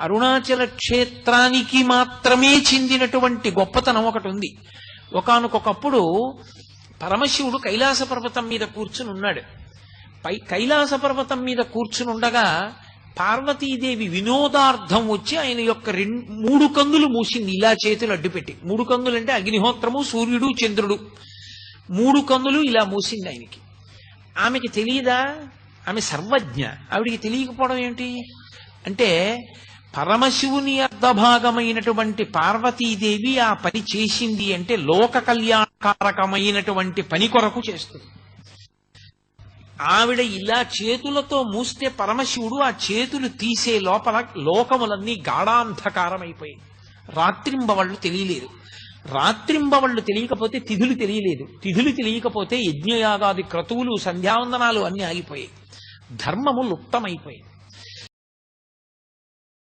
అరుణాచల క్షేత్రానికి మాత్రమే చెందినటువంటి గొప్పతనం ఒకటి ఉంది. ఒకానొకప్పుడు పరమశివుడు కైలాస పర్వతం మీద కూర్చుని ఉన్నాడు. కైలాస పర్వతం మీద కూర్చుని ఉండగా పార్వతీదేవి వినోదార్థం వచ్చి ఆయన యొక్క 3 కందులు మూసింది, ఇలా చేతులు అడ్డుపెట్టి. 3 కందులు అంటే అగ్నిహోత్రము, సూర్యుడు, చంద్రుడు. 3 కందులు ఇలా మూసింది ఆయనకి. ఆమెకి తెలియదా? ఆమె సర్వజ్ఞ. ఆవిడికి తెలియకపోవడం ఏంటి అంటే, పరమశివుని అర్ధభాగమైనటువంటి పార్వతీదేవి ఆ పని చేసింది అంటే లోక కళ్యాణకారకమైనటువంటి పని కొరకు చేస్తుంది. ఆవిడ ఇలా చేతులతో మూస్తే పరమశివుడు ఆ చేతులు తీసే లోపల లోకములన్నీ గాఢాంధకారమైపోయాయి. రాత్రింబవళ్ళు తెలియలేదు. రాత్రింబవళ్ళు తెలియకపోతే తిథులు తెలియలేదు. తిథులు తెలియకపోతే యజ్ఞయాగాది క్రతువులు, సంధ్యావందనాలు అన్ని ఆగిపోయాయి. ధర్మము లుప్తమైపోయాయి.